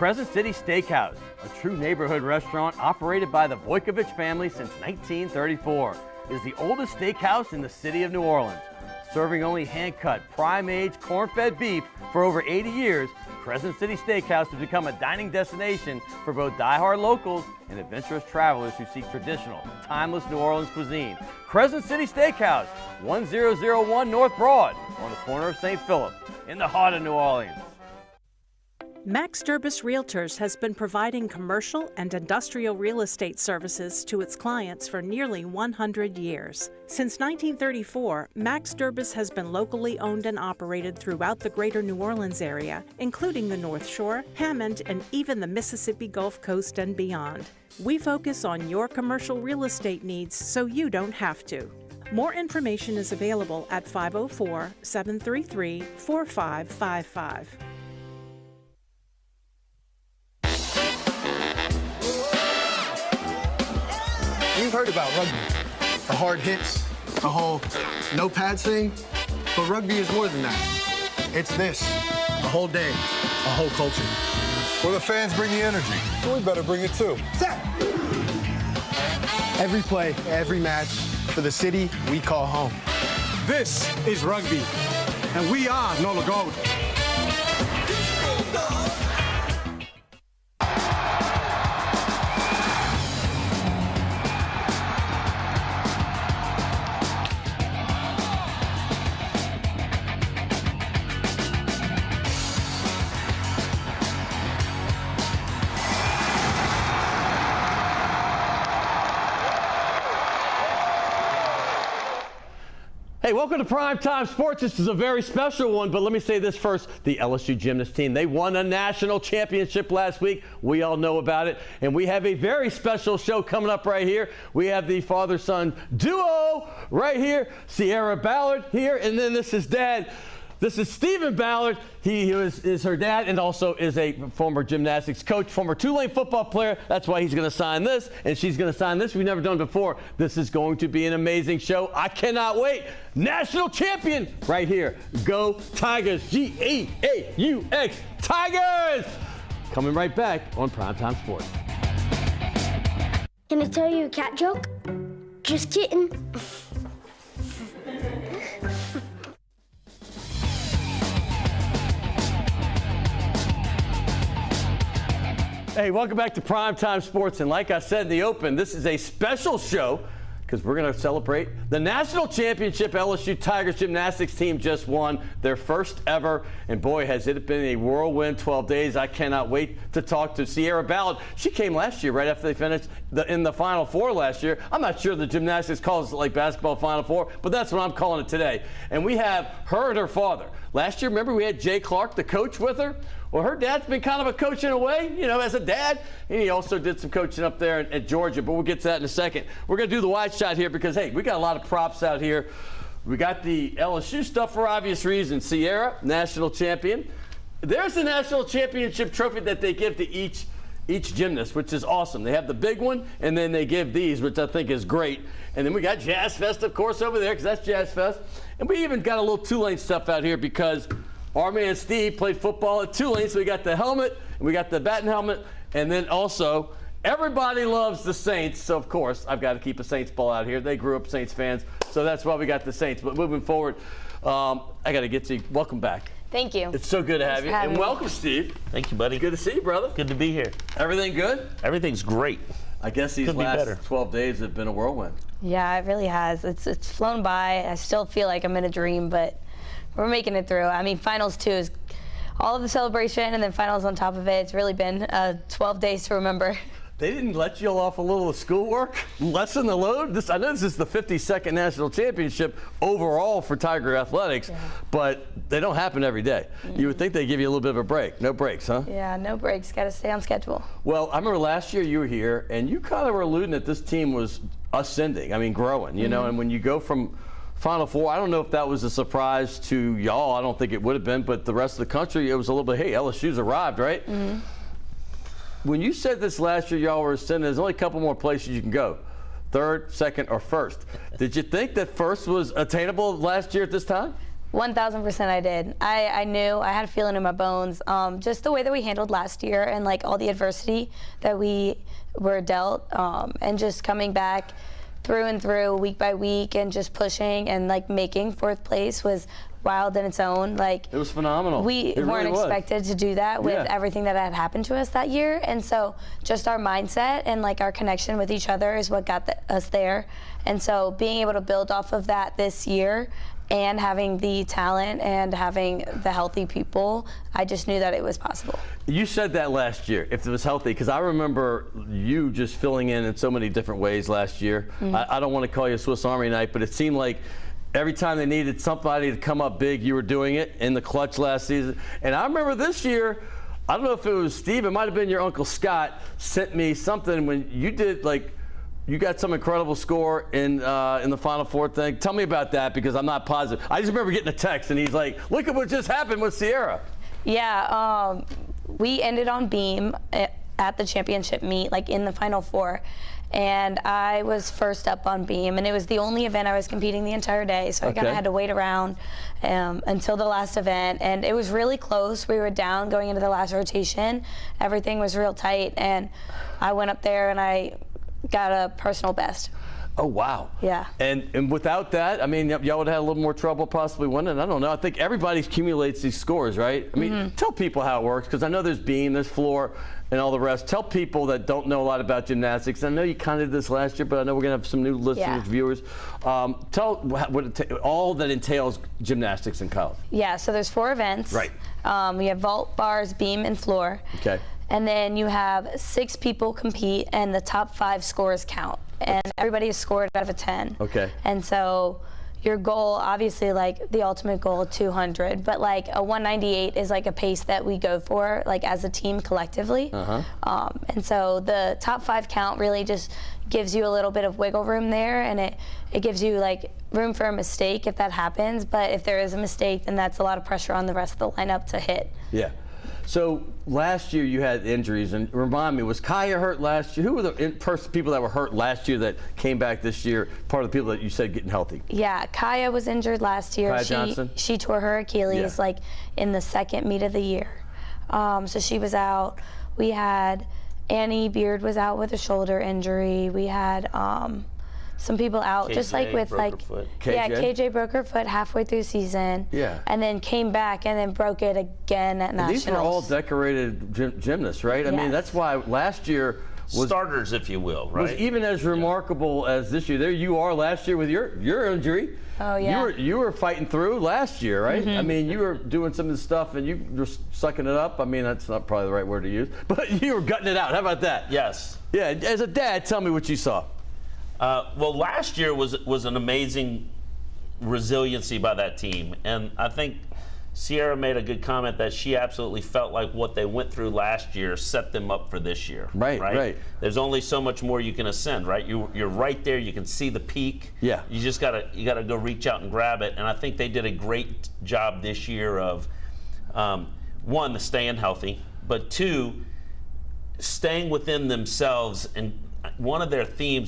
Crescent City Steakhouse, a true neighborhood restaurant operated by the Vojkovic family since 1934, is the oldest steakhouse in the city of New Orleans. Serving only hand-cut, prime-aged, corn-fed beef for over 80 years, Crescent City Steakhouse has become a dining destination for both die-hard locals and adventurous travelers who seek traditional, timeless New Orleans cuisine. Crescent City Steakhouse, 1001 North Broad, on the corner of St. Philip, in the heart of New Orleans. Max Durbus Realtors has been providing commercial and industrial real estate services to its clients for nearly 100 years. Since 1934, Max Durbus has been locally owned and operated throughout the greater New Orleans area, including the North Shore, Hammond, and even the Mississippi Gulf Coast and beyond. We focus on your commercial real estate needs so you don't have to. More information is available at 504-733-4555. You've heard about rugby, the hard hits, the whole no pad thing, but rugby is more than that. It's this, the whole day, a whole culture. Well, the fans bring the energy, so we better bring it too. Every play, every match, for the city we call home. This is rugby, and we are Nola Gold. Hey, welcome to Primetime Sports. This is a very special one, but let me say this first. The LSU gymnast team, they won a national championship last week. We all know about it. And we have a very special show coming up right here. We have the father-son duo right here. Sierra Ballard here, and then this is dad. This is Stephen Ballard. He is her dad and also is a former gymnastics coach, former Tulane football player. That's why he's going to sign this, and she's going to sign this. We've never done it before. This is going to be an amazing show. I cannot wait. National champion right here. Go Tigers. G-E-A-U-X. Tigers! Coming right back on Primetime Sports. Can I tell you a cat joke? Just kidding. Hey, welcome back to Primetime Sports. And like I said in the open, this is a special show because we're going to celebrate the national championship. LSU Tigers gymnastics team just won their first ever. And boy, has it been a whirlwind 12 days. I cannot wait to talk to Sierra Ballard. She came last year right after they finished in the Final Four last year. I'm not sure the gymnastics calls it like basketball Final Four, but that's what I'm calling it today. And we have her and her father. Last year, remember we had Jay Clark, the coach, with her? Well, her dad's been kind of a coach in a way, you know, as a dad. And he also did some coaching up there at Georgia, but we'll get to that in a second. We're going to do the wide shot here because, hey, we got a lot of props out here. We got the LSU stuff for obvious reasons. Sierra, national champion. There's the national championship trophy that they give to each gymnast, which is awesome. They have the big one, and then they give these, which I think is great. And then we got Jazz Fest, of course, over there, because that's Jazz Fest. And we even got a little Tulane stuff out here because our man Steve played football at Tulane, so we got the helmet, and we got the bat and helmet, and then also everybody loves the Saints, so of course I've got to keep a Saints ball out here. They grew up Saints fans, so that's why we got the Saints. But moving forward, I got to get to you. Welcome back. Thank you. It's so good to have you, and welcome, Steve. Thank you, buddy. Good to see you, brother. Good to be here. Everything good? Everything's great. I guess these last 12 days have been a whirlwind. Yeah, it really has. It's flown by. I still feel like I'm in a dream, but we're making it through. I mean, finals too is all of the celebration and then finals on top of it. It's really been 12 days to remember. They didn't let you off a little of schoolwork? Lessen the load? I know this is the 52nd national championship overall for Tiger Athletics, but they don't happen every day. You would think they'd give you a little bit of a break. No breaks, huh? Yeah, no breaks. Got to stay on schedule. Well, I remember last year you were here, and you kind of were alluding that this team was ascending, I mean growing, you know, and when you go from Final Four, I don't know if that was a surprise to y'all. I don't think it would have been, but the rest of the country, it was a little bit, hey, LSU's arrived, right? When you said this last year, y'all were ascending, there's only a couple more places you can go. Third, second, or first. Did you think that first was attainable last year at this time? 1000% I did. I knew, I had a feeling in my bones. Just the way that we handled last year and like all the adversity that we were dealt, and just coming back through and through week by week and just pushing and like making 4th place was wild in its own. Like, it was phenomenal. We weren't expected to do that with everything that had happened to us that year, and so just our mindset and like our connection with each other is what got us there. And so being able to build off of that this year and having the talent and having the healthy people, I just knew that it was possible. You said that last year, if it was healthy, because I remember you just filling in so many different ways last year. I don't want to call you a Swiss Army knife, but it seemed like every time they needed somebody to come up big, you were doing it in the clutch last season. And I remember this year, I don't know if it was Steve, it might have been your Uncle Scott, sent me something when you did like, you got some incredible score in the Final Four thing. Tell me about that, because I'm not positive. I just remember getting a text and he's like, look at what just happened with Sierra. Yeah, we ended on beam at the championship meet, like in the Final Four. And I was first up on beam, and it was the only event I was competing the entire day, so I kind of had to wait around until the last event, and it was really close. We were down going into the last rotation. Everything was real tight, and I went up there and I got a personal best. Oh, wow. Yeah. And without that, I mean, y'all would have had a little more trouble possibly winning. I don't know. I think everybody accumulates these scores, right? I mean, tell people how it works, because I know there's beam, there's floor, and all the rest. Tell people that don't know a lot about gymnastics. I know you kind of did this last year, but I know we're going to have some new listeners, viewers. Tell what all that entails gymnastics in college. Yeah, so there's 4 events. Right. We have vault, bars, beam, and floor. Okay. And then you have 6 people compete, and the top 5 scores count. And everybody is scored out of a 10. Okay. And so your goal, obviously, like the ultimate goal, 200, but like a 198 is like a pace that we go for, like as a team collectively. And so the top 5 count really just gives you a little bit of wiggle room there, and it gives you like room for a mistake if that happens. But if there is a mistake, then that's a lot of pressure on the rest of the lineup to hit. Yeah. So last year you had injuries, and remind me, was Kaya hurt last year? Who were the people that were hurt last year that came back this year? Part of the people that you said getting healthy. Yeah, Kaya was injured last year. Kaya Johnson? She tore her Achilles like in the 2nd meet of the year. So she was out. We had Annie Beard was out with a shoulder injury. We had some people out, KJ just like with like, KJ broke her foot halfway through season. Yeah. And then came back and then broke it again at nationals. These were all decorated gymnasts, right? I mean, that's why last year was starters, if you will, right? Was even as remarkable as this year. There you are last year with your injury. Oh yeah. You were fighting through last year, right? I mean, you were doing some of the stuff and you were sucking it up. I mean, that's not probably the right word to use, but you were gutting it out. How about that? Yes. Yeah. As a dad, tell me what you saw. Well, last year was an amazing resiliency by that team, and I think Sierra made a good comment that she absolutely felt like what they went through last year set them up for this year. Right. There's only so much more you can ascend, right? You're right there. You can see the peak. Yeah. You just gotta go reach out and grab it. And I think they did a great job this year of one, staying healthy, but 2, staying within themselves. And one of their theme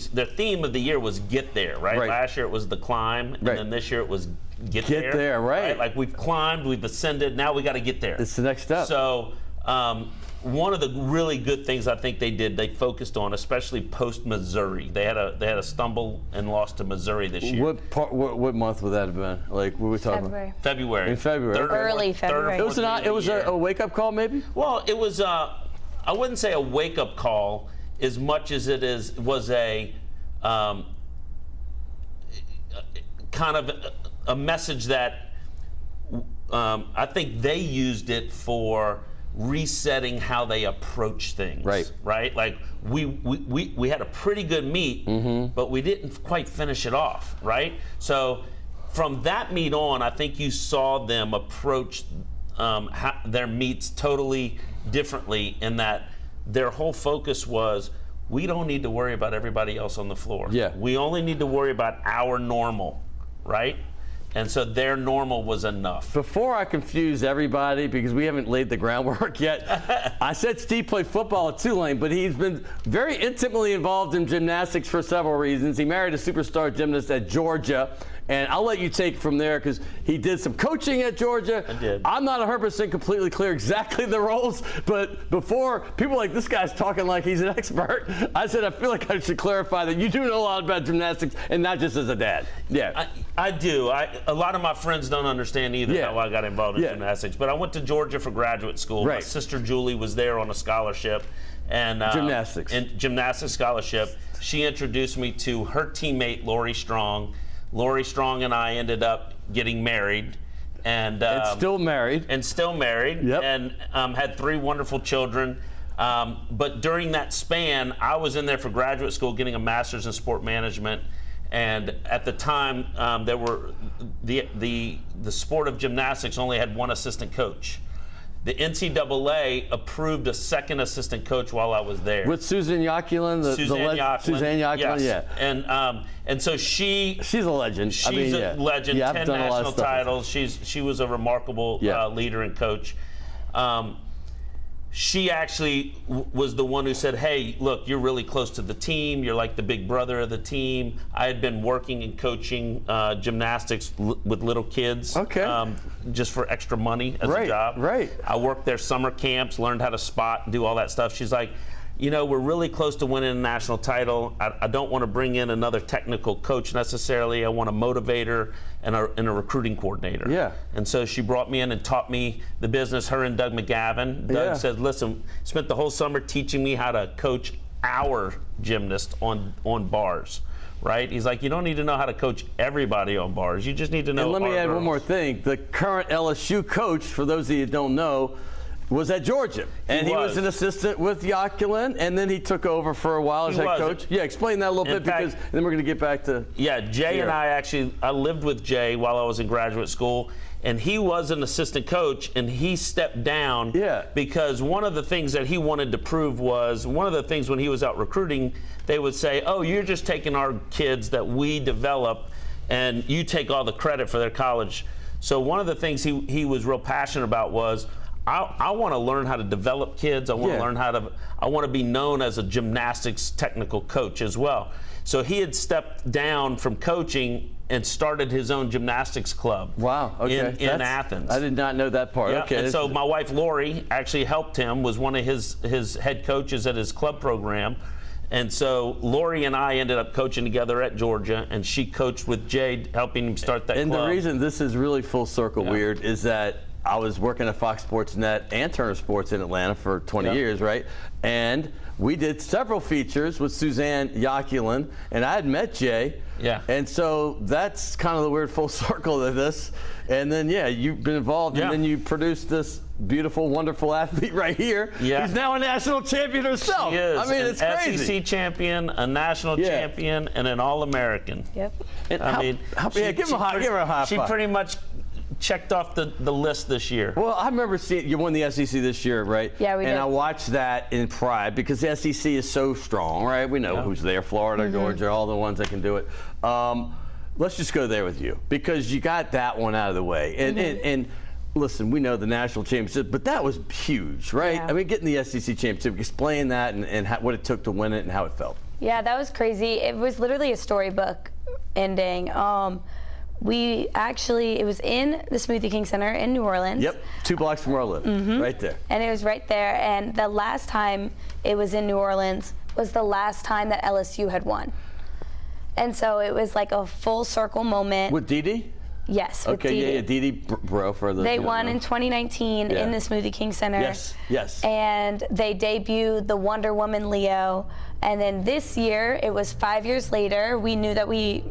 of the year was get there, right? Last year it was the climb, and then this year it was get there. Get there, right. Like we've climbed, we've ascended, now we got to get there. It's the next step. So one of the really good things I think they focused on, especially post Missouri. They had a stumble and lost to Missouri this year. What month would that have been? Like, what were we talking about? February. In February. Early February. It was a wake-up call, maybe? Well, it was. I wouldn't say a wake-up call as much as it was a kind of a message that I think they used it for resetting how they approach things. Right. Like we had a pretty good meet, but we didn't quite finish it off. Right. So from that meet on, I think you saw them approach their meets totally differently, in that their whole focus was, we don't need to worry about everybody else on the floor. Yeah. We only need to worry about our normal, right? And so their normal was enough. Before I confuse everybody, because we haven't laid the groundwork yet, I said Steve played football at Tulane, but he's been very intimately involved in gymnastics for several reasons. He married a superstar gymnast at Georgia, And I'll let you take it from there because he did some coaching at Georgia. I did. I'm not 100% completely clear exactly the roles, but before people like this guy's talking like he's an expert, I said I feel like I should clarify that you do know a lot about gymnastics and not just as a dad. Yeah. I do. A lot of my friends don't understand either how I got involved in gymnastics, but I went to Georgia for graduate school. Right. My sister Julie was there on a scholarship. And gymnastics. And gymnastics scholarship. She introduced me to her teammate, Lori Strong. Lori Strong and I ended up getting married. And still married. And still married. Yep. And had 3 wonderful children. But during that span, I was in there for graduate school getting a master's in sport management. And at the time, there were the sport of gymnastics only had 1 assistant coach. The NCAA approved a 2nd assistant coach while I was there. With Susan Yaculin, Suzanne Yaculin, yes. yeah. And so she's a legend. She's a legend. Yeah, 10 national titles. She was a remarkable leader and coach. She actually was the one who said, hey, look, you're really close to the team. You're like the big brother of the team. I had been working and coaching gymnastics with little kids just for extra money as a job. Right. I worked their summer camps, learned how to spot, do all that stuff. She's like, you know, we're really close to winning a national title. I don't want to bring in another technical coach necessarily. I want a motivator and a recruiting coordinator. Yeah. And so she brought me in and taught me the business, her and Doug McGavin. Doug said, listen, spent the whole summer teaching me how to coach our gymnast on bars. Right? He's like, you don't need to know how to coach everybody on bars. You just need to know. And let me add one more thing. The current LSU coach, for those of you who don't know, was at Georgia, and he was an assistant with Yaculin, and then he took over for a while as head coach. Yeah, explain that a little bit, because then we're going to get back to. Yeah, Jay and I lived with Jay while I was in graduate school, and he was an assistant coach, and he stepped down because one of the things that he wanted to prove was, one of the things when he was out recruiting, they would say, oh, you're just taking our kids that we develop, and you take all the credit for their college. So one of the things he was real passionate about was, I want to learn how to develop kids. I want to learn I want to be known as a gymnastics technical coach as well. So he had stepped down from coaching and started his own gymnastics club. Wow. Okay. In Athens. I did not know that part. Yeah. Okay. And so my wife Lori actually helped him, was one of his head coaches at his club program. And so Lori and I ended up coaching together at Georgia, and she coached with Jay, helping him start that club. And the reason this is really full circle weird is that I was working at Fox Sports Net and Turner Sports in Atlanta for 20 years, right? And we did several features with Suzanne Yaculin, and I had met Jay. Yeah. And so that's kind of the weird full circle of this. And then, you've been involved, and then you produced this beautiful, wonderful athlete right here. Yeah. He's now a national champion herself. She is. I mean, it's crazy. SEC champion, a national champion, and an All-American. Yep. And give her a high five. She pretty much checked off the list this year. Well, I remember seeing you won the SEC this year, right? Yeah, we did. And I watched that in pride because the SEC is so strong, right? We know who's there, Florida, Georgia, all the ones that can do it. Let's just go there with you because you got that one out of the way. And listen, we know the national championship, but that was huge, right? Yeah. I mean, getting the SEC championship, explain that and what it took to win it and how it felt. Yeah, that was crazy. It was literally a storybook ending. It was in the Smoothie King Center in New Orleans. Yep, 2 blocks from where I live, right there. And it was right there. And the last time it was in New Orleans was the last time that LSU had won. And so it was like a full circle moment. With Dee? Yes, with Dee. Dee Bro for the. They won in 2019 in the Smoothie King Center. Yes. And they debuted the Wonder Woman Leo. And then this year, it was 5 years later, we knew that we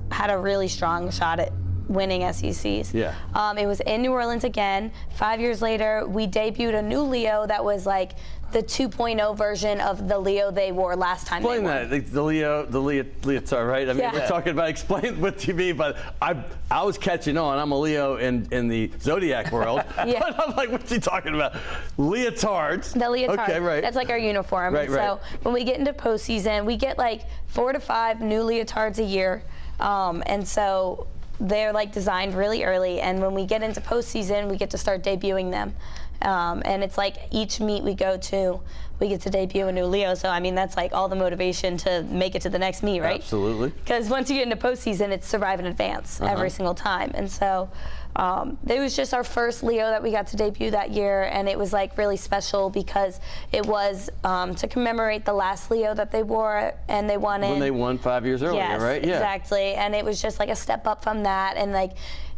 had a really strong shot at winning SECs. Yeah. It was in New Orleans again. 5 years later, we debuted a new Leo that was like the 2.0 version of the Leo they wore last time. Explain that, the leotard, right? I mean, we're talking about explain what you mean, but I was catching on. I'm a Leo in the Zodiac world. But I'm like, what's he talking about? Leotards. The leotard. Okay, right. That's like our uniform. Right. So when we get into postseason, we get like 4 to 5 new leotards a year. And so they're like designed really early, and when we get into postseason, we get to start debuting them. And it's like each meet we go to, we get to debut a new Leo. So I mean, that's like all the motivation to make it to the next meet, right? Absolutely. Because once you get into postseason, it's survive in advance every single time. And so it was just our first Leo that we got to debut that year, and it was like really special because it was to commemorate the last Leo that they wore, and they won When they won 5 years earlier, yes, right? Yeah, exactly. And it was just like a step up from that, and like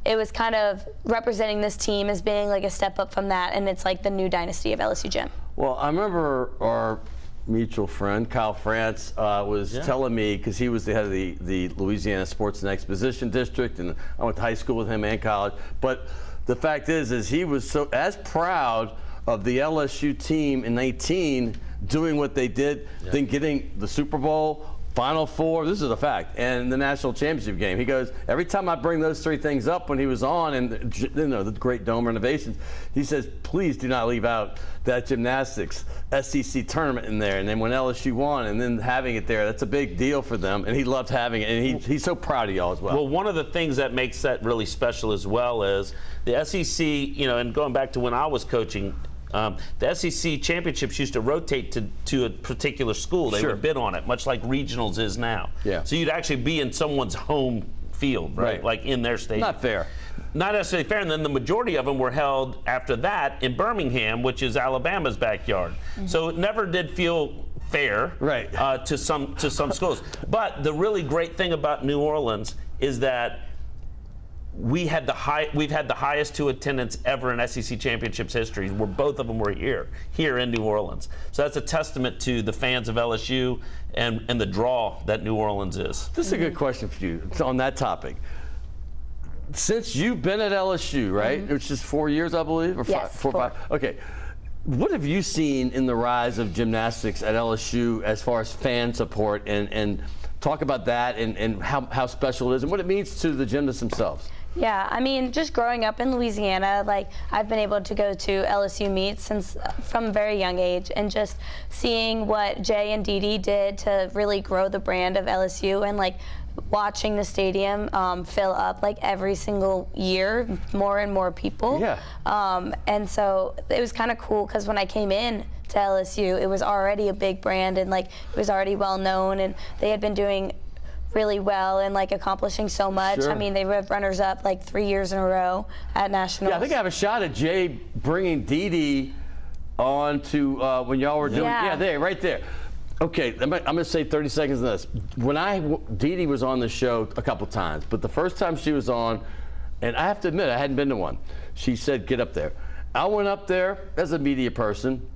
it was kind of representing this team as being like a step up from that, and it's like the new dynasty of LSU Gym. Well, I remember our mutual friend Kyle France was telling me, because he was the head of the Louisiana Sports and Exposition District, and I went to high school with him and college. But the fact is he was so as proud of the LSU team in 19 doing what they did, then getting the Super Bowl, Final Four, this is a fact, and the national championship game. He goes, every time I bring those three things up when he was on, and you know, the great dome renovations, he says, please do not leave out that gymnastics SEC tournament in there. And then when LSU won, and then having it there, that's a big deal for them, and he loved having it, and he's so proud of y'all as well. Well, one of the things that makes that really special as well is the SEC, you know, and going back to when I was coaching, the SEC championships used to rotate to a particular school. They would bid on it, much like regionals is now. Yeah. So you'd actually be in someone's home field, right? Like in their stadium. Not fair. Not necessarily fair. And then the majority of them were held after that in Birmingham, which is Alabama's backyard. So it never did feel fair, right? To some schools. But the really great thing about New Orleans is that we've had the highest two attendance ever in SEC championships history, where both of them were here in New Orleans. So that's a testament to the fans of LSU and the draw that New Orleans is. This is a good question for you on that topic. Since you've been at LSU, right? Which is 4 years, I believe, or yes, four or five. Okay. What have you seen in the rise of gymnastics at LSU as far as fan support, and talk about that and how special it is and what it means to the gymnasts themselves? Yeah, I mean, just growing up in Louisiana, like I've been able to go to LSU meets from a very young age, and just seeing what Jay and Dee Dee did to really grow the brand of LSU, and like watching the stadium fill up like every single year, more and more people. Yeah. And so it was kind of cool because when I came in to LSU, it was already a big brand, and like it was already well known, and they had been doing really well and like accomplishing so much. Sure. I mean, they were runners up like 3 years in a row at nationals. Yeah, I think I have a shot at Jay bringing Dee Dee on to when y'all were doing. Yeah, there, right there. Okay, I'm going to say 30 seconds on this. When Dee Dee was on the show a couple times, but the first time she was on, and I have to admit, I hadn't been to one, she said, get up there. I went up there as a media person,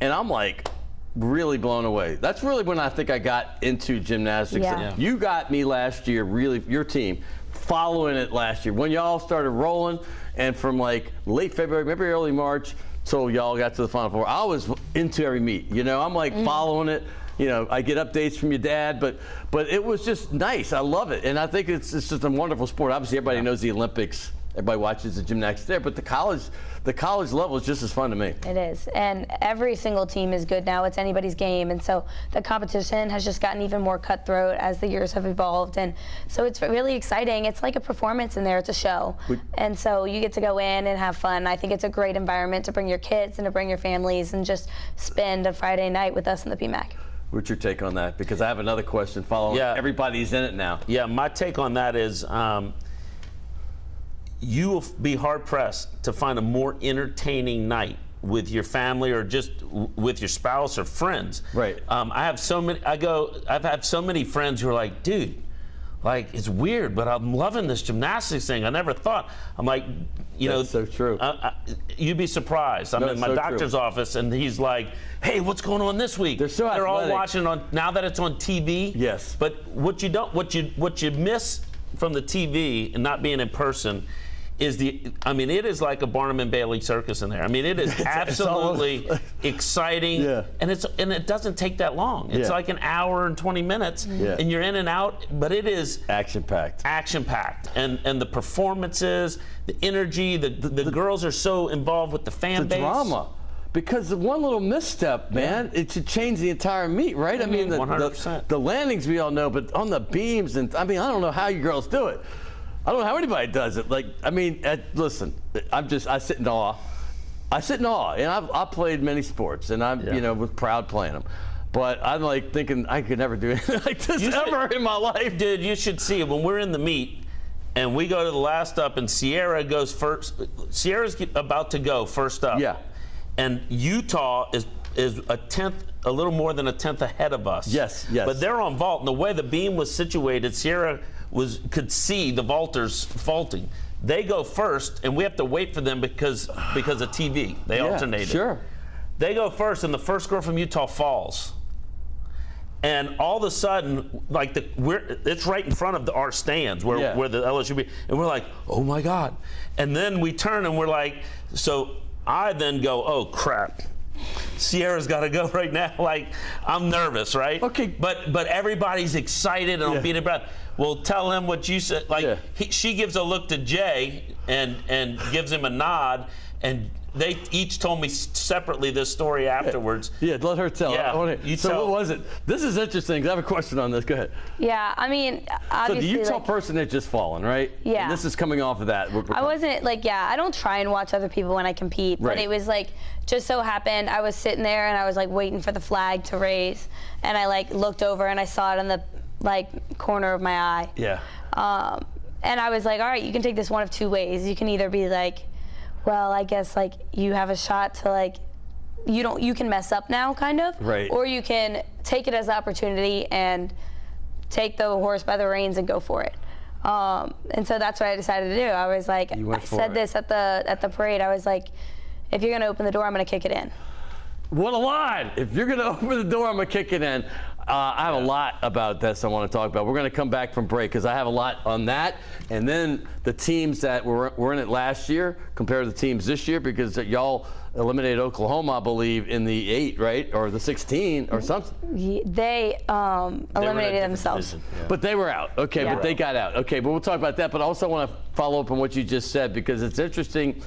and I'm like, really blown away. That's really when I think I got into gymnastics. Yeah. You got me last year, really, your team, following it last year. When y'all started rolling, and from like late February, maybe early March, till y'all got to the Final Four, I was into every meet. You know, I'm like following it. You know, I get updates from your dad, but it was just nice. I love it, and I think it's just a wonderful sport. Obviously, everybody knows the Olympics. Everybody watches the gymnastics there, but the college level is just as fun to me. It is, and every single team is good now. It's anybody's game, and so the competition has just gotten even more cutthroat as the years have evolved, and so it's really exciting. It's like a performance in there. It's a show, and so you get to go in and have fun. I think it's a great environment to bring your kids and to bring your families and just spend a Friday night with us in the PMAC. What's your take on that? Because I have another question following. Yeah. Everybody's in it now. Yeah, my take on that is you will be hard-pressed to find a more entertaining night with your family or just with your spouse or friends. Right. I've had so many friends who are like, dude, like, it's weird, but I'm loving this gymnastics thing. I never thought. I'm like, you know. That's so true. You'd be surprised. I'm in my doctor's office, and he's like, hey, what's going on this week? They're all watching on, now that it's on TV. Yes. But what you miss from the TV and not being in person is it is like a Barnum and Bailey circus in there. I mean, it is absolutely exciting, and it doesn't take that long. It's like an hour and 20 minutes, and you're in and out, but it is action-packed. Action-packed, and the performances, the energy, the girls are so involved with the fan base. The drama. Because one little misstep, man, it should change the entire meet, right? I mean, 100%. The landings we all know, but on the beams, and I mean, I don't know how you girls do it. I don't know how anybody does it. Like, I mean, listen, I sit in awe. I sit in awe, and I've played many sports, and I'm, was proud playing them. But I'm like thinking I could never do anything like this ever in my life. Dude, you should see it when we're in the meet, and we go to the last up, and Sierra goes first. Sierra's about to go first up. Yeah. And Utah is a little more than a tenth ahead of us. Yes. But they're on vault, and the way the beam was situated, Sierra could see the vaulters vaulting. They go first, and we have to wait for them because of TV. They alternated. Sure. They go first, and the first girl from Utah falls. And all of a sudden, like it's right in front of our stands where the LSU be, and we're like, oh my God. And then we turn and we're like, so I then go, oh crap. Sierra's got to go right now. Like, I'm nervous, right? Okay. But everybody's excited and I'm beating breath. Well, tell him what you said. Like, she gives a look to Jay and gives him a nod, and they each told me separately this story afterwards. Yeah, let her tell. Yeah, what was it? This is interesting, because I have a question on this. Go ahead. Yeah, I mean, obviously. So the Utah person had just fallen, right? Yeah. And this is coming off of that. I wasn't, I don't try and watch other people when I compete, but it was just so happened I was sitting there and I was waiting for the flag to raise, and I looked over and I saw it in the corner of my eye. Yeah. And I was like, all right, you can take this one of two ways. You can either be well, I guess you have a shot to you can mess up now, kind of. Right. Or you can take it as an opportunity and take the horse by the reins and go for it. And so that's what I decided to do. I was I said this at the parade. I was like, if you're gonna open the door, I'm gonna kick it in. What a line! If you're gonna open the door, I'm gonna kick it in. I have a lot about this I want to talk about. We're going to come back from break because I have a lot on that. And then the teams that were in it last year compared to the teams this year, because y'all eliminated Oklahoma, I believe, in the 8, right? Or the 16 or something. They eliminated themselves. Yeah. But they were out. Okay, but they got out. Okay, but we'll talk about that. But I also want to follow up on what you just said, because it's interesting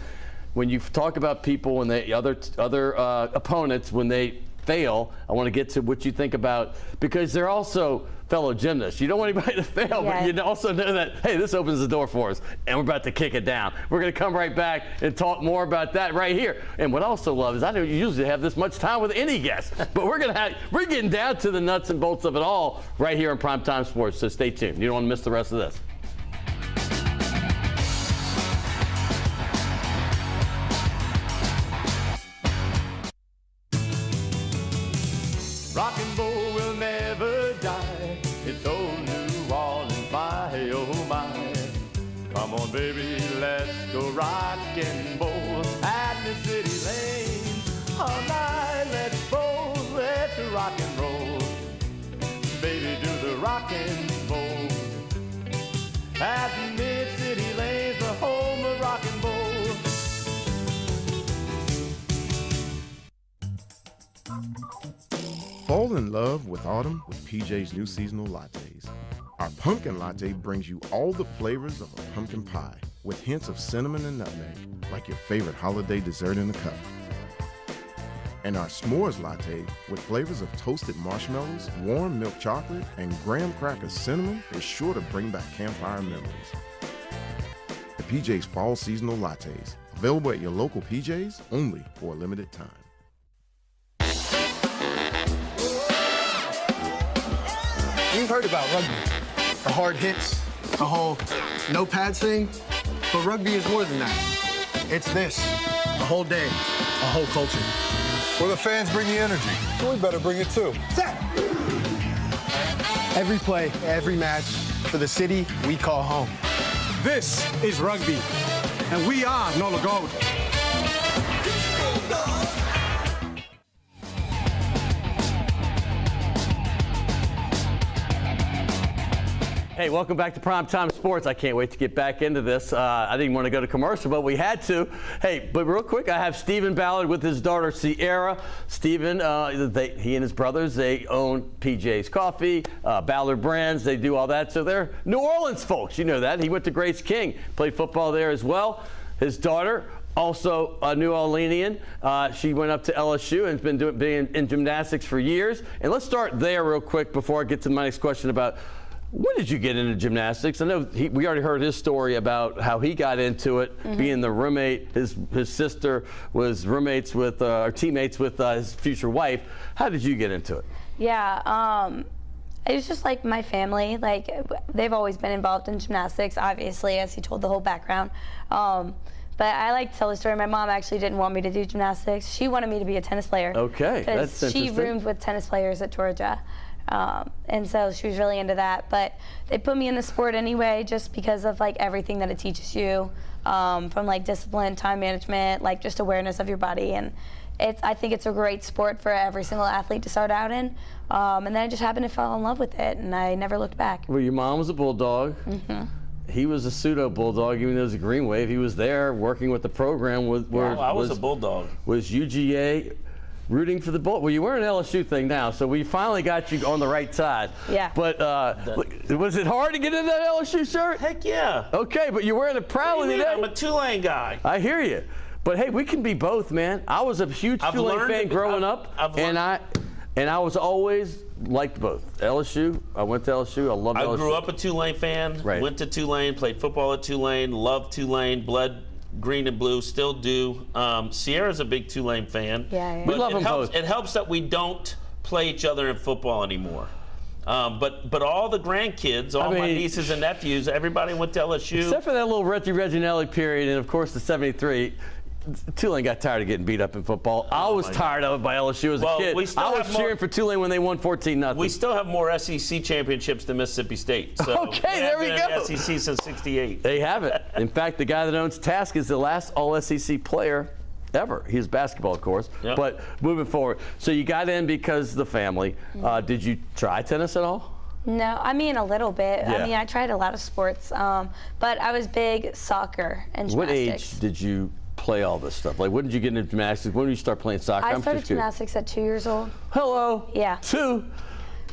when you talk about people and other opponents when they fail. I want to get to what you think about, because they're also fellow gymnasts. You don't want anybody to fail, but you also know that, hey, this opens the door for us, and we're about to kick it down. We're going to come right back and talk more about that right here. And what I also love is I don't usually have this much time with any guest, but we're getting down to the nuts and bolts of it all right here in Primetime Sports. So stay tuned. You don't want to miss the rest of this. Rock and roll will never die. It's old New Orleans, my oh my. Come on, baby, let's go rock and roll at the city lane. All night, let's roll, let's rock and roll. Baby, do the rock and roll. At the mid-city lanes, the home of rock and roll. Fall in love with autumn with PJ's new seasonal lattes. Our pumpkin latte brings you all the flavors of a pumpkin pie with hints of cinnamon and nutmeg, like your favorite holiday dessert in a cup. And our s'mores latte with flavors of toasted marshmallows, warm milk chocolate, and graham cracker cinnamon is sure to bring back campfire memories. The PJ's Fall Seasonal Lattes, available at your local PJ's only for a limited time. You've heard about rugby, the hard hits, the whole no pads thing, but rugby is more than that. It's this, the whole day, a whole culture. Well, the fans bring the energy, so we better bring it too. Every play, every match, for the city we call home. This is rugby, and we are NOLA Gold. Hey, welcome back to Primetime Sports. I can't wait to get back into this. I didn't want to go to commercial, but we had to. Hey, but real quick, I have Stephen Ballard with his daughter, Sierra. Stephen, he and his brothers, they own PJ's Coffee, Ballard Brands. They do all that. So they're New Orleans folks. You know that. He went to Grace King, played football there as well. His daughter, also a New Orleanian. She went up to LSU and has been in gymnastics for years. And let's start there real quick before I get to my next question about When did you get into gymnastics? I know we already heard his story about how he got into it, being the roommate. His sister was roommates with, or teammates with his future wife. How did you get into it? Yeah, it was just like my family. Like, they've always been involved in gymnastics, obviously, as he told the whole background. But I like to tell the story. My mom actually didn't want me to do gymnastics. She wanted me to be a tennis player. Okay, that's interesting. She roomed with tennis players at Georgia. And so she was really into that. But they put me in the sport anyway, just because of like everything that it teaches you, from like discipline, time management, like just awareness of your body. And I think it's a great sport for every single athlete to start out in. And then I just happened to fall in love with it, and I never looked back. Well, your mom was a bulldog. He was a pseudo bulldog, even though it was a green wave. He was there working with the program. I was a bulldog. Was UGA rooting for the bull? Well, you were an LSU thing now, so we finally got you on the right side. Yeah. But was it hard to get into that LSU shirt? Heck yeah. Okay, but you're wearing it proudly today. I'm a Tulane guy. I hear you. But hey, we can be both, man. I was a huge Tulane fan growing up, and I was always liked both. LSU, I went to LSU. I loved LSU. I grew up a Tulane fan, went to Tulane, played football at Tulane, loved Tulane, bled green and blue, still do. Sierra's a big Tulane fan. Yeah. We love them both. It helps that we don't play each other in football anymore. But all the grandkids, my nieces and nephews, everybody went to LSU. Except for that little Reggie Reginelli period, and of course the '73. Tulane got tired of getting beat up in football. I was tired of it by LSU as a kid. I was cheering for Tulane when they won 14-0. We still have more SEC championships than Mississippi State. So okay, there we go. Been in the SEC since '68. They have it. In fact, the guy that owns Task is the last All-SEC player ever. He's basketball, of course. Yep. But moving forward, so you got in because of the family. Did you try tennis at all? No, I mean a little bit. Yeah. I mean, I tried a lot of sports, but I was big soccer and gymnastics. What age did you play all this stuff? Like, when did you get into gymnastics? When did you start playing soccer? I started gymnastics at 2 years old. Hello. Yeah. 2.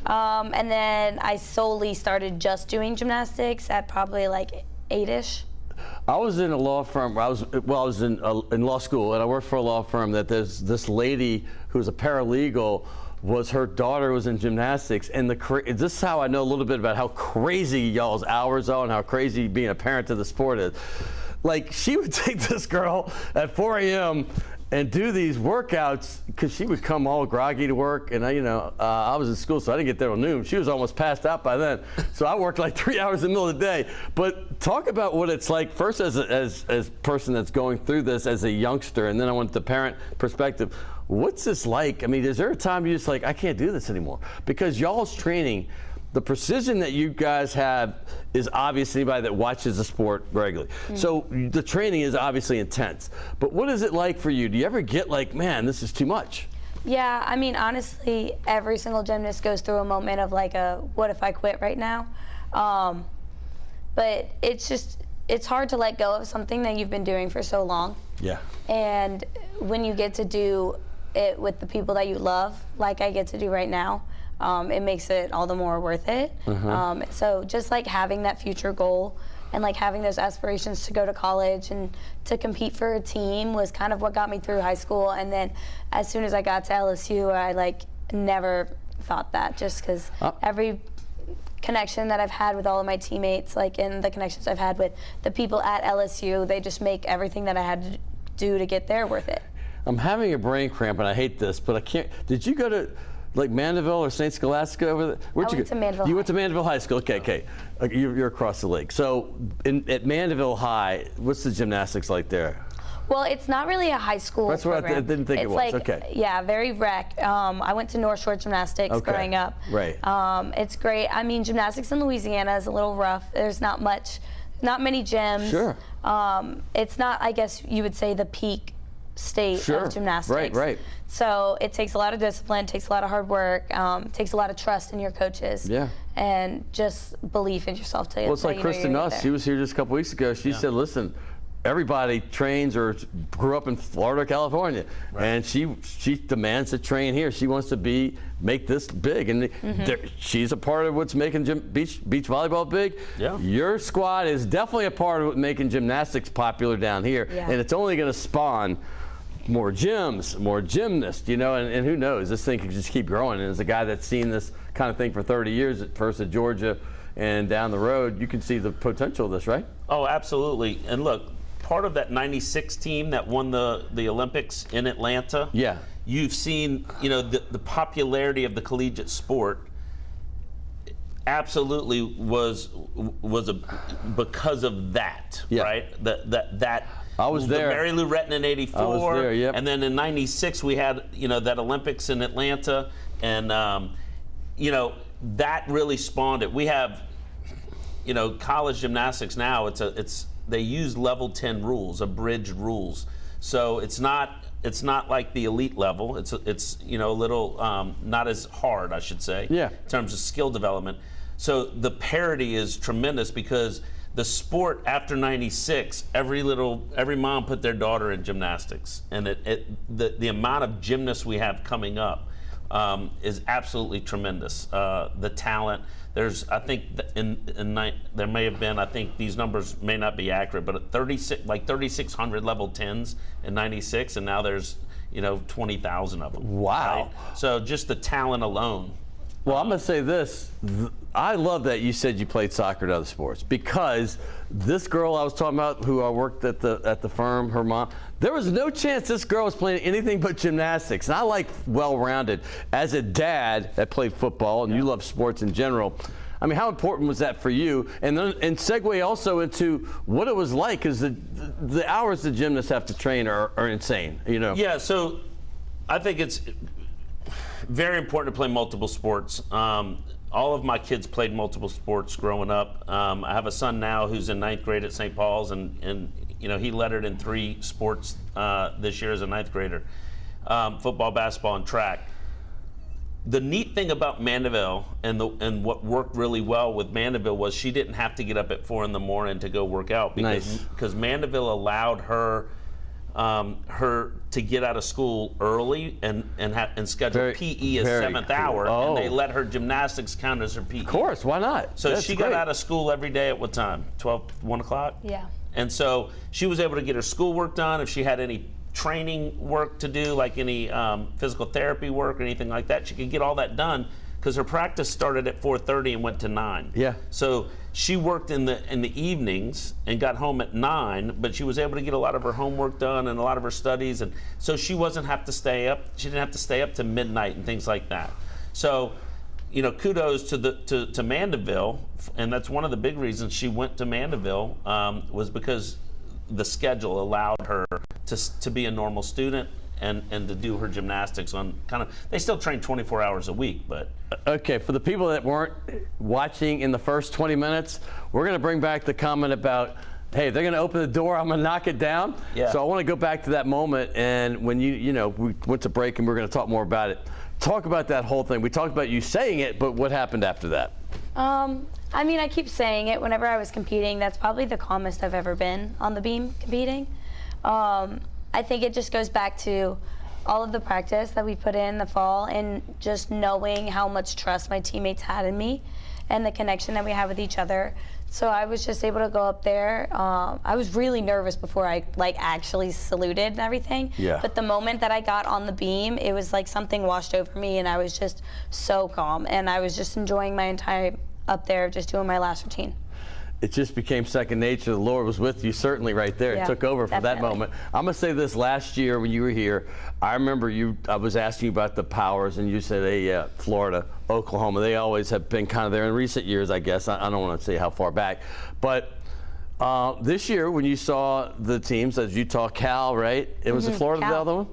And then I solely started just doing gymnastics at probably like 8-ish. I was in a law firm. I was in law school, and I worked for a law firm that there's this lady who's a paralegal. Her daughter was in gymnastics, and this is how I know a little bit about how crazy y'all's hours are and how crazy being a parent to the sport is. Like, she would take this girl at 4 a.m. and do these workouts because she would come all groggy to work, and I was in school, so I didn't get there till noon. She was almost passed out by then, so I worked like 3 hours in the middle of the day. But talk about what it's like first as a person that's going through this as a youngster, and then I went to the parent perspective. What's this like? I mean, is there a time you're just like, I can't do this anymore? Because y'all's training, the precision that you guys have is obvious to anybody that watches the sport regularly. So the training is obviously intense. But what is it like for you? Do you ever get like, man, this is too much? Yeah, I mean, honestly, every single gymnast goes through a moment of like what if I quit right now? But it's hard to let go of something that you've been doing for so long. Yeah. And when you get to do it with the people that you love, like I get to do right now, it makes it all the more worth it. So just like having that future goal and like having those aspirations to go to college and to compete for a team was kind of what got me through high school. And then as soon as I got to LSU, I like never thought that, just because every connection that I've had with all of my teammates, like, and the connections I've had with the people at LSU, they just make everything that I had to do to get there worth it. I'm having a brain cramp, and I hate this, but I can't. Did you go to like Mandeville or St. Scholastica over there? I went to Mandeville. You went to Mandeville High School. Okay. You're across the lake. So at Mandeville High, what's the gymnastics like there? Well, it's not really a high school That's what program. I didn't think it was. Like, okay. Yeah, very rec. I went to North Shore Gymnastics growing up. Right. It's great. I mean, gymnastics in Louisiana is a little rough. There's not many gyms. Sure. It's not, I guess you would say, the peak state of gymnastics. Right. So it takes a lot of discipline, takes a lot of hard work, takes a lot of trust in your coaches. Yeah. And just belief in yourself. Well, it's like Kristen Nuss. She was here just a couple weeks ago. She said, listen, everybody trains or grew up in Florida, California, and she demands to train here. She wants to make this big, and she's a part of what's making beach volleyball big. Yeah. Your squad is definitely a part of what's making gymnastics popular down here, and it's only going to spawn more gyms, more gymnasts, and who knows, this thing could just keep growing. And as a guy that's seen this kind of thing for 30 years, at first at Georgia, and down the road, you can see the potential of this, right? Oh, absolutely. And look, part of that 96 team that won the Olympics in Atlanta, yeah, you've seen, you know, the popularity of the collegiate sport absolutely was because of that, yeah. right? That I was there. Mary Lou Retton in '84. I was there, yep. And then in '96 we had, you know, that Olympics in Atlanta, and you know, that really spawned it. We have, you know, college gymnastics now. They use level 10 rules, abridged rules. So it's not like the elite level. It's you know, a little not as hard, I should say, yeah, in terms of skill development. So the parity is tremendous because the sport after '96, every mom put their daughter in gymnastics, and the amount of gymnasts we have coming up is absolutely tremendous. The talent. There's, I think, there may have been, I think these numbers may not be accurate, but 3,600 level 10s in '96, and now there's, you know, 20,000 of them. Wow. Right? So just the talent alone. Well, I'm going to say this. I love that you said you played soccer and other sports, because this girl I was talking about, who I worked at the firm, her mom, there was no chance this girl was playing anything but gymnastics. And I like well-rounded. As a dad that played football, and you love sports in general, I mean, how important was that for you? And then, and segue also into what it was like, because the hours the gymnasts have to train are insane, you know? Yeah, so I think it's very important to play multiple sports. All of my kids played multiple sports growing up. I have a son now who's in 9th grade at St. Paul's, and you know, he lettered in 3 sports this year as a 9th grader, football, basketball, and track. The neat thing about Mandeville and what worked really well with Mandeville was she didn't have to get up at 4 in the morning to go work out, because Mandeville allowed her to get out of school early and schedule PE as 7th hour, and they let her gymnastics count as her PE. Of course, why not? So she got out of school every day at what time? 1 o'clock? Yeah. And so she was able to get her schoolwork done. If she had any training work to do, like any physical therapy work or anything like that, she could get all that done, because her practice started at 4:30 and went to 9. Yeah. So she worked in the evenings and got home at 9, but she was able to get a lot of her homework done and a lot of her studies, and so she didn't have to stay up to midnight and things like that. So, you know, kudos to Mandeville, and that's one of the big reasons she went to Mandeville, was because the schedule allowed her to be a normal student and to do her gymnastics on they still train 24 hours a week, but. Okay, for the people that weren't watching in the first 20 minutes, we're going to bring back the comment about, hey, if they're going to open the door, I'm going to knock it down. Yeah. So I want to go back to that moment, and when you know, we went to break and we're going to talk more about it. Talk about that whole thing. We talked about you saying it, but what happened after that? I mean, I keep saying it whenever I was competing. That's probably the calmest I've ever been on the beam competing. I think it just goes back to all of the practice that we put in the fall, and just knowing how much trust my teammates had in me and the connection that we have with each other. So I was just able to go up there. I was really nervous before I actually saluted and everything. Yeah. But the moment that I got on the beam, it was like something washed over me, and I was just so calm, and I was just enjoying my entire up there, just doing my last routine. It just became second nature. The Lord was with you, certainly, right there. Yeah, it took over for that moment. I'm going to say this: last year when you were here, I remember I was asking you about the powers, and you said, hey, yeah, Florida, Oklahoma, they always have been kind of there in recent years, I guess. I don't want to say how far back. But this year, when you saw the teams, as Utah, Cal, right? It was Florida, Cal. the other one?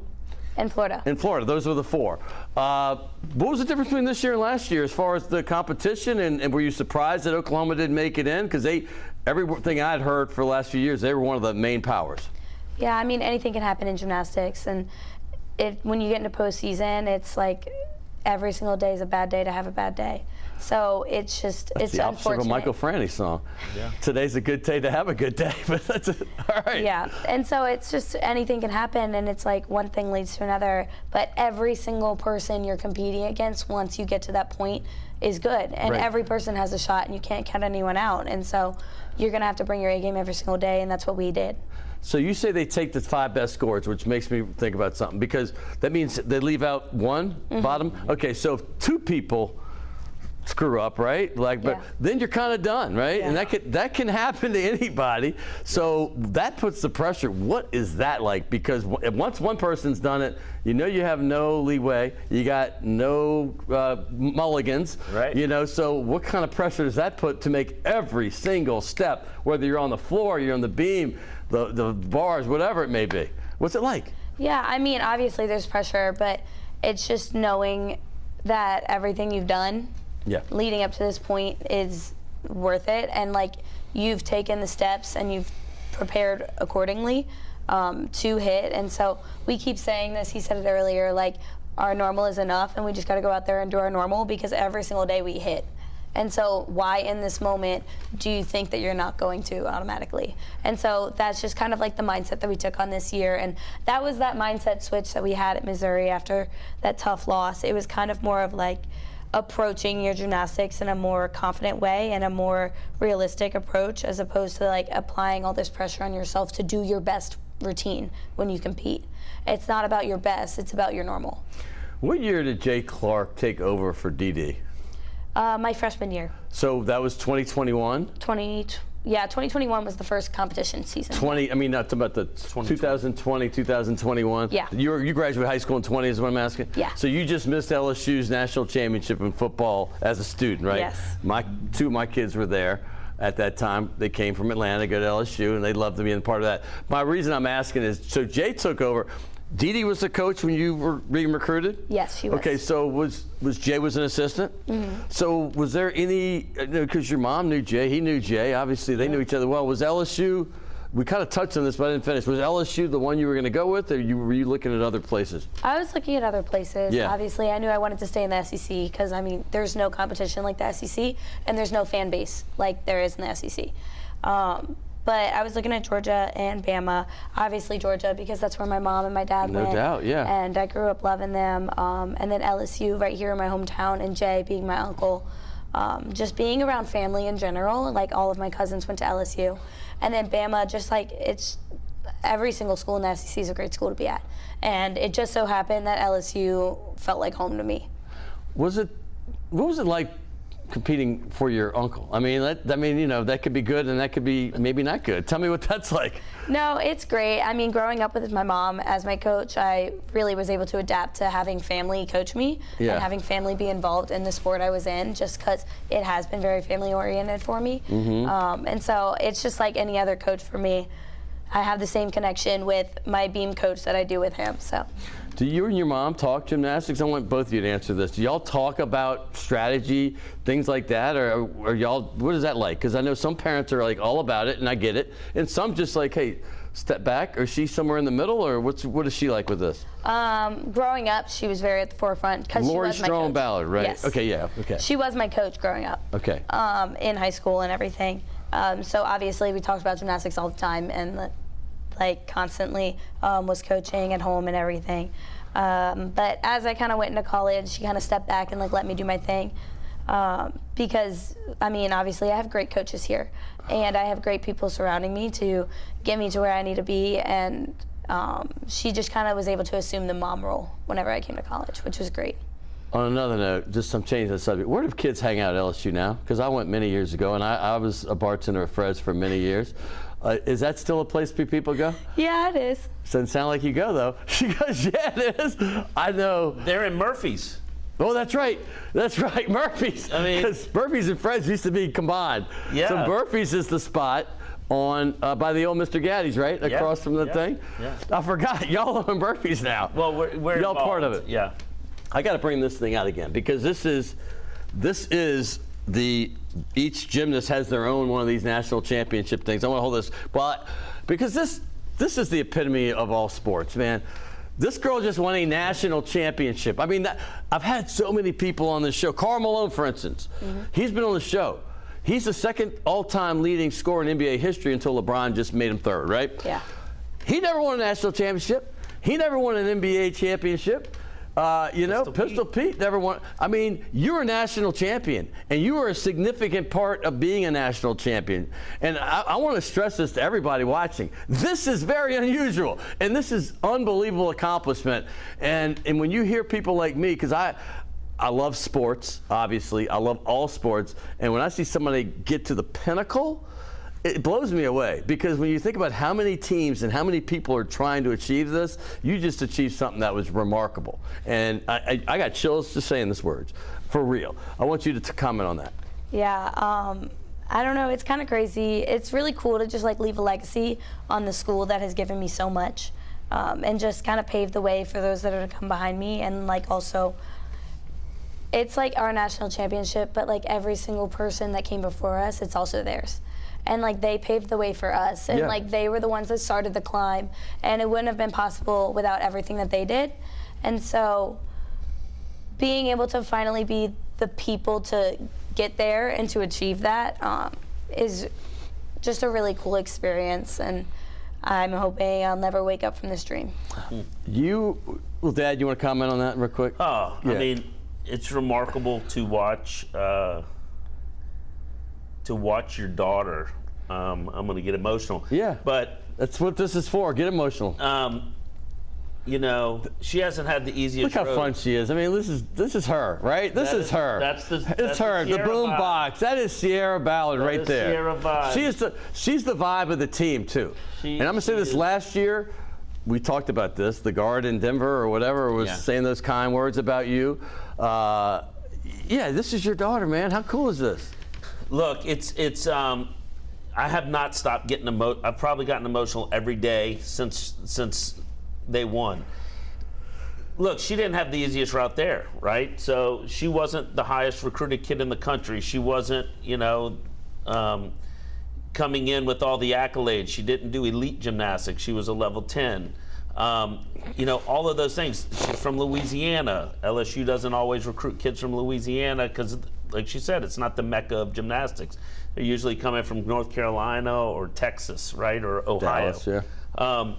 In Florida. In Florida, those were the 4. What was the difference between this year and last year as far as the competition, and were you surprised that Oklahoma didn't make it in? Because everything I'd heard for the last few years, they were one of the main powers. Yeah, I mean, anything can happen in gymnastics, and when you get into postseason, it's like every single day is a bad day to have a bad day. So it's just, that's it's the opposite of a Michael Franti song. Yeah. Today's a good day to have a good day, but that's it. All right. Yeah, and so it's just anything can happen, and it's like one thing leads to another, but every single person you're competing against, once you get to that point, is good, and every person has a shot, and you can't count anyone out, and so you're going to have to bring your A game every single day, and that's what we did. So you say they take the 5 best scores, which makes me think about something, because that means they leave out one bottom. Okay, so if 2 people screw up, right? Like, but then you're kind of done, right? And that can happen to anybody. So that puts the pressure. What is that like? Because once one person's done it, you know you have no leeway. You got no mulligans, right? You know, so what kind of pressure does that put to make every single step, whether you're on the floor, you're on the beam, the bars, whatever it may be? What's it like? Yeah, I mean, obviously there's pressure, but it's just knowing that everything you've done leading up to this point is worth it, and like you've taken the steps and you've prepared accordingly to hit. And so we keep saying this, he said it earlier, like our normal is enough and we just got to go out there and do our normal, because every single day we hit. And so why in this moment do you think that you're not going to automatically? And so that's just kind of like the mindset that we took on this year. And that was that mindset switch that we had at Missouri after that tough loss. It was kind of more of like approaching your gymnastics in a more confident way and a more realistic approach, as opposed to like applying all this pressure on yourself to do your best routine when you compete. It's not about your best, it's about your normal. What year did Jay Clark take over for DD? My freshman year. So that was 2021? 2021 was the first competition season. Not about the 2020, 2021? Yeah. You graduated high school in 20 is what I'm asking? Yeah. So you just missed LSU's national championship in football as a student, right? Yes. Two of my kids were there at that time. They came from Atlanta to go to LSU, and they loved to be a part of that. My reason I'm asking is, so Jay took over. Dee was the coach when you were being recruited? Yes, she was. Okay, so was Jay was an assistant? Mm-hmm. So was there any, because your mom knew Jay, he knew Jay, obviously they knew each other well. Was LSU, we kind of touched on this, but I didn't finish. Was LSU the one you were going to go with, or were you looking at other places? I was looking at other places. Yeah. Obviously, I knew I wanted to stay in the SEC because, I mean, there's no competition like the SEC, and there's no fan base like there is in the SEC. But I was looking at Georgia and Bama. Obviously Georgia, because that's where my mom and my dad went. No doubt, yeah. And I grew up loving them. And then LSU right here in my hometown, and Jay being my uncle. Just being around family in general, like all of my cousins went to LSU. And then Bama, just like it's every single school in the SEC is a great school to be at. And it just so happened that LSU felt like home to me. What was it like competing for your uncle? I mean, that could be good and that could be maybe not good. Tell me what that's like. No, it's great. I mean, growing up with my mom as my coach, I really was able to adapt to having family coach me and having family be involved in the sport I was in, just because it has been very family oriented for me. Mm-hmm. And so it's just like any other coach for me. I have the same connection with my beam coach that I do with him. So. Do you and your mom talk gymnastics? I want both of you to answer this. Do y'all talk about strategy, things like that, or y'all, what is that like? Because I know some parents are like all about it, and I get it, and some just like, hey, step back. Or is she somewhere in the middle, or what is she like with this? Growing up, she was very at the forefront because she was my coach. Ballard, right? Yes. Okay, yeah, okay. She was my coach growing up. Okay. In high school and everything. So obviously we talked about gymnastics all the time, and like constantly was coaching at home and everything. But as I kind of went into college, she kind of stepped back and like let me do my thing. Because I mean, obviously I have great coaches here, and I have great people surrounding me to get me to where I need to be. And she just kind of was able to assume the mom role whenever I came to college, which was great. On another note, just some change the subject. Where do kids hang out at LSU now? Because I went many years ago, and I was a bartender at Fred's for many years. Is that still a place people go? Yeah, it is. Doesn't sound like you go, though. She goes, yeah, it is. I know. They're in Murphy's. Oh, that's right. That's right, Murphy's. I mean, because Murphy's and Fred's used to be combined. Yeah. So Murphy's is the spot on by the old Mr. Gaddy's, right? Across from the thing? Yeah. I forgot. Y'all are in Murphy's now. Well, we're y'all involved. Part of it. Yeah. I got to bring this thing out again, because this is each gymnast has their own one of these national championship things. I want to hold this, because this is the epitome of all sports, man. This girl just won a national championship. I mean, I've had so many people on this show. Karl Malone, for instance, he's been on the show. He's the second all-time leading scorer in NBA history until LeBron just made him third, right? Yeah. He never won a national championship. He never won an NBA championship. Pistol Pete never won. I mean, you're a national champion, and you are a significant part of being a national champion. And I want to stress this to everybody watching. This is very unusual, and this is unbelievable accomplishment. And when you hear people like me, because I love sports, obviously. I love all sports. And when I see somebody get to the pinnacle, it blows me away, because when you think about how many teams and how many people are trying to achieve this, you just achieved something that was remarkable. And I got chills just saying these words, for real. I want you to comment on that. Yeah, I don't know, it's kind of crazy. It's really cool to just like leave a legacy on the school that has given me so much, and just kind of pave the way for those that are to come behind me. And like also, it's like our national championship, but like every single person that came before us, it's also theirs. And like they paved the way for us, and like they were the ones that started the climb, and it wouldn't have been possible without everything that they did. And so being able to finally be the people to get there and to achieve that is just a really cool experience, and I'm hoping I'll never wake up from this dream. Well, Dad, you want to comment on that real quick? Oh, I mean, it's remarkable to watch your daughter. I'm going to get emotional. Yeah, but that's what this is for. Get emotional. You know, she hasn't had the easiest. Look how fun she is. I mean, this is her, right? This is her. It's her. The boom box. That is Sierra Ballard right there. Sierra vibe. She's the vibe of the team too. And I'm gonna say this: last year, we talked about this. The guard in Denver or whatever was saying those kind words about you. Yeah, this is your daughter, man. How cool is this? Look, it's. I have not stopped getting I've probably gotten emotional every day since they won. Look, she didn't have the easiest route there, right? So she wasn't the highest recruited kid in the country. She wasn't, coming in with all the accolades. She didn't do elite gymnastics. She was a level 10. All of those things. She's from Louisiana. LSU doesn't always recruit kids from Louisiana because, like she said, it's not the mecca of gymnastics. They're usually coming from North Carolina or Texas, right, or Ohio. Dallas, yeah.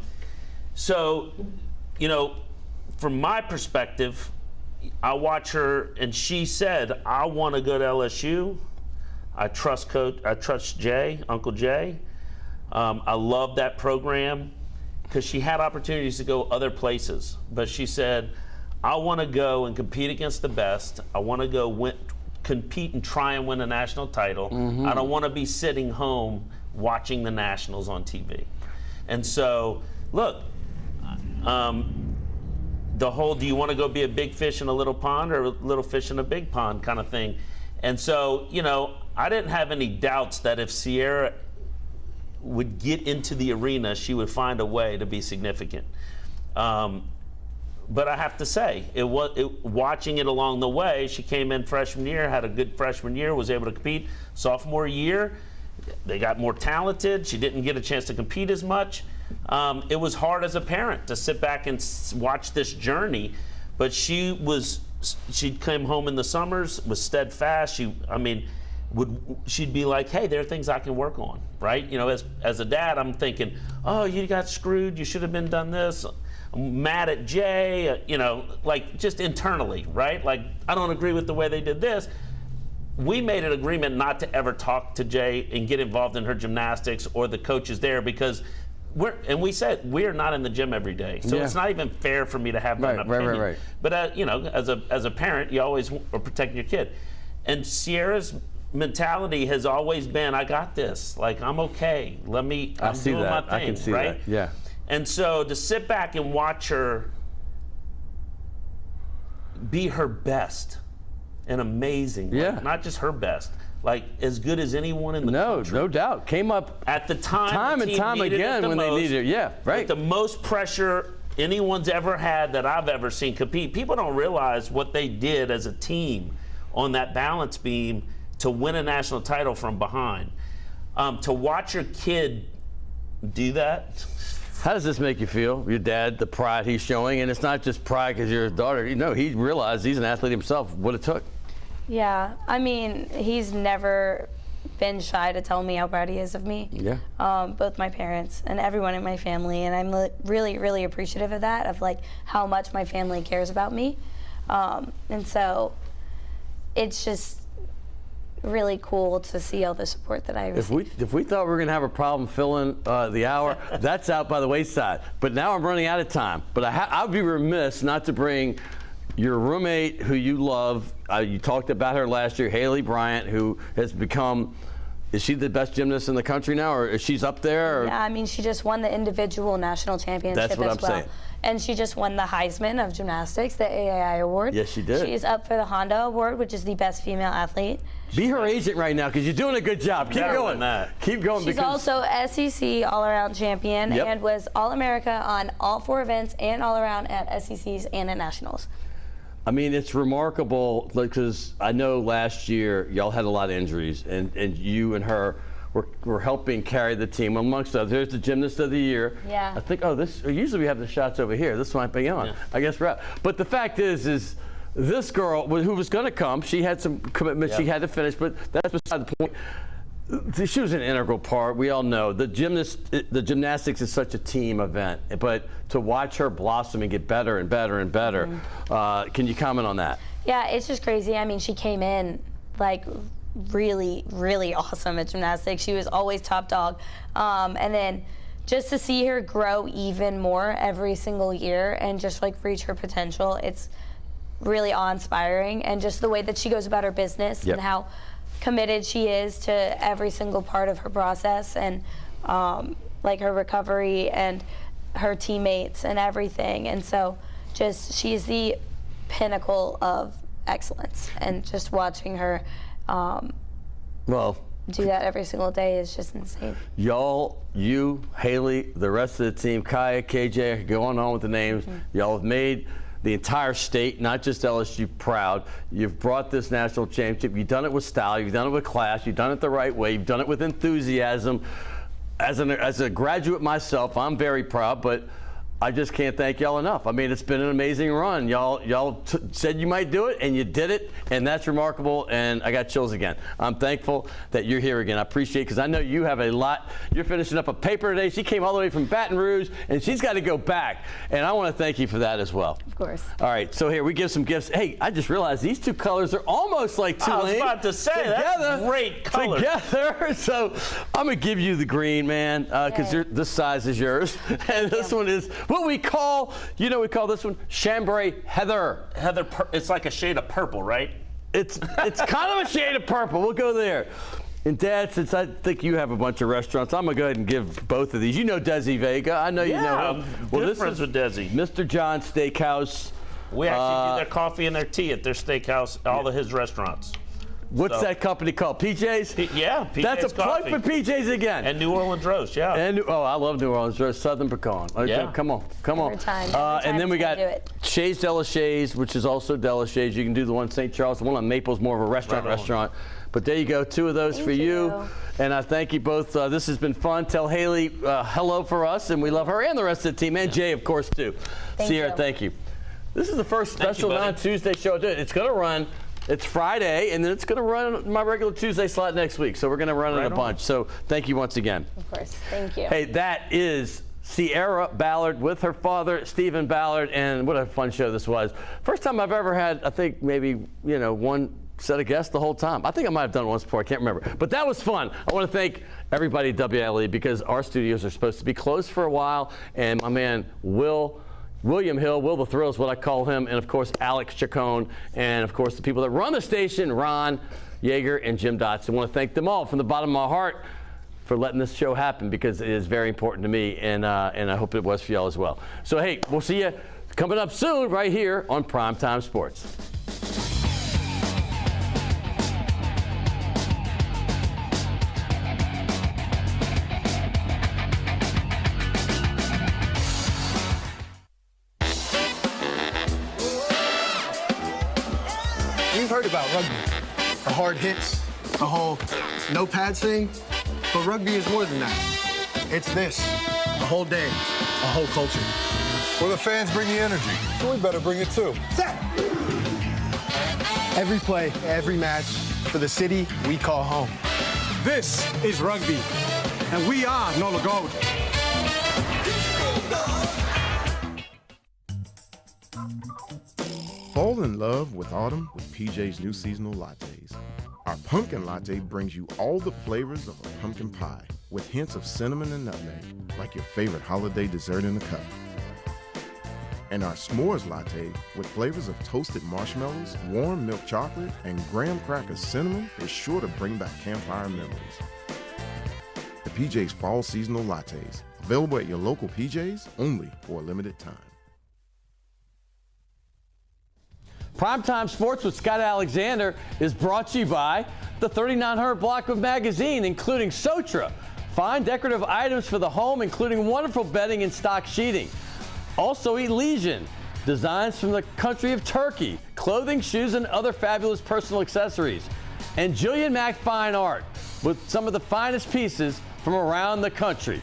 So, from my perspective, I watch her, and she said, "I want to go to LSU. I trust Coach. I trust Jay, Uncle Jay. I love that program," because she had opportunities to go other places, but she said, "I want to go and compete against the best. I want to go compete and try and win a national title. I don't want to be sitting home watching the Nationals on TV." And so, look. The whole, do you want to go be a big fish in a little pond or a little fish in a big pond kind of thing. And so, I didn't have any doubts that if Sierra would get into the arena, she would find a way to be significant. But I have to say, watching it along the way, she came in freshman year, had a good freshman year, was able to compete. Sophomore year, they got more talented. She didn't get a chance to compete as much. It was hard as a parent to sit back and watch this journey, but she came home in the summers, was steadfast. She'd be like, "Hey, there are things I can work on," right? As a dad, I'm thinking, "Oh, you got screwed. You should have been done this. I'm mad at Jay," like just internally, right? Like, I don't agree with the way they did this. We made an agreement not to ever talk to Jay and get involved in her gymnastics or the coaches there, because we said we're not in the gym every day, so it's not even fair for me to have an opinion. Right. But as a parent, you always are protecting your kid. And Sierra's mentality has always been, "I got this. Like, I'm okay. I'm doing my thing." I can see right? that. Yeah. And so to sit back and watch her be her best and amazing, not just her best. Like, as good as anyone in the country. No doubt. Came up at the time and time again when they needed it. Yeah, right. With the most pressure anyone's ever had that I've ever seen compete. People don't realize what they did as a team on that balance beam to win a national title from behind. To watch your kid do that. How does this make you feel? Your dad, the pride he's showing, and it's not just pride because you're his daughter. He realized he's an athlete himself, what it took. Yeah, he's never been shy to tell me how proud he is of me. Yeah. Both my parents and everyone in my family, and I'm really, really appreciative of that, of like how much my family cares about me. And so it's just really cool to see all the support that I receive. If we thought we were going to have a problem filling the hour, that's out by the wayside. But now I'm running out of time. But I would be remiss not to bring your roommate who you love, you talked about her last year, Haley Bryant, who has become, is she the best gymnast in the country now, or is she's up there? Or? Yeah, I mean, she just won the individual national championship That's what as I'm well. saying. And she just won the Heisman of gymnastics, the AAI award. Yes, she did. She's up for the Honda Award, which is the best female athlete. Be her agent right now, because you're doing a good job. Keep going. Keep going. She's also SEC all-around champion and was All-America on all 4 events and all-around at SECs and at nationals. I mean, it's remarkable because I know last year y'all had a lot of injuries, and you and her were helping carry the team amongst others. There's the Gymnast of the Year. Yeah. I think, usually we have the shots over here. This might be on. Yeah. I guess we're out. But the fact is this girl who was going to come, she had some commitments she had to finish, but that's beside the point. She was an integral part. We all know the gymnastics is such a team event, but to watch her blossom and get better and better and better, can you comment on that? Yeah, it's just crazy. I mean, she came in like really, really awesome at gymnastics. She was always top dog. And then just to see her grow even more every single year and just like reach her potential, it's really awe-inspiring. And just the way that she goes about her business and how committed she is to every single part of her process, and like her recovery and her teammates and everything. And so just she's the pinnacle of excellence, and just watching her do that every single day is just insane. Y'all, you, Haley, the rest of the team, Kaya, KJ, I could go on with the names. Y'all have made the entire state, not just LSU, proud. You've brought this national championship. You've done it with style. You've done it with class. You've done it the right way. You've done it with enthusiasm. As a graduate myself, I'm very proud, but I just can't thank y'all enough. I mean, it's been an amazing run. Y'all said you might do it, and you did it, and that's remarkable, and I got chills again. I'm thankful that you're here again. I appreciate it, because I know you have a lot. You're finishing up a paper today. She came all the way from Baton Rouge, and she's got to go back, and I want to thank you for that as well. Of course. All right, so here, we give some gifts. Hey, I just realized these two colors are almost like Tulane. I was about to say, that's great color. Together, so I'm going to give you the green, man, because this size is yours, and this one is what we call, we call this one chambray heather. It's like a shade of purple, right? It's kind of a shade of purple. We'll go there. And Dad, since I think you have a bunch of restaurants, I'm going to go ahead and give both of these. You know Desi Vega. I know you know him. Well, this friends with Desi. Mr. John's Steakhouse. We actually do their coffee and their tea at their steakhouse, all of his restaurants. What's that company called? PJ's? PJ's That's a plug for PJ's again. And New Orleans Roast, And I love New Orleans Roast, Southern Pecan. Okay, come on. Every time And then we got Shays de la Shays, which is also de la Shays. You can do the one in St. Charles. The one on Maple's more of a restaurant. But there you go, 2 of those for you. And I thank you both. This has been fun. Tell Haley hello for us, and we love her and the rest of the team, and Jay, of course, too. Sierra, thank you. This is the first special non-Tuesday show. It's going to run. It's Friday, and then it's going to run my regular Tuesday slot next week. So we're going to run it a bunch. So thank you once again. Of course. Thank you. Hey, that is Sierra Ballard with her father, Stephen Ballard, and what a fun show this was. First time I've ever had, I think, maybe, one set of guests the whole time. I think I might have done it once before. I can't remember. But that was fun. I want to thank everybody at WLAE, because our studios are supposed to be closed for a while, and my man, William Hill, Will the Thrill is what I call him, and of course Alex Chacon, and of course the people that run the station, Ron Yeager and Jim Dotson. I want to thank them all from the bottom of my heart for letting this show happen, because it is very important to me, and I hope it was for y'all as well. So hey, we'll see you coming up soon right here on Primetime Sports. You've heard about rugby, the hard hits, the whole no pads thing, but rugby is more than that. It's this, the whole day, a whole culture. Well, the fans bring the energy, so we better bring it too. Every play, every match, for the city we call home. This is rugby, and we are Nola Gold. Fall in love with autumn with PJ's new seasonal lattes. Our pumpkin latte brings you all the flavors of a pumpkin pie with hints of cinnamon and nutmeg, like your favorite holiday dessert in a cup. And our s'mores latte with flavors of toasted marshmallows, warm milk chocolate, and graham cracker cinnamon is sure to bring back campfire memories. The PJ's Fall Seasonal Lattes, available at your local PJ's only for a limited time. Primetime Sports with Scott Alexander is brought to you by the 3900 block of magazine, including Sotra, fine decorative items for the home, including wonderful bedding and stock sheeting. Also Elysian, designs from the country of Turkey, clothing, shoes, and other fabulous personal accessories. And Julian Mack Fine Art, with some of the finest pieces from around the country.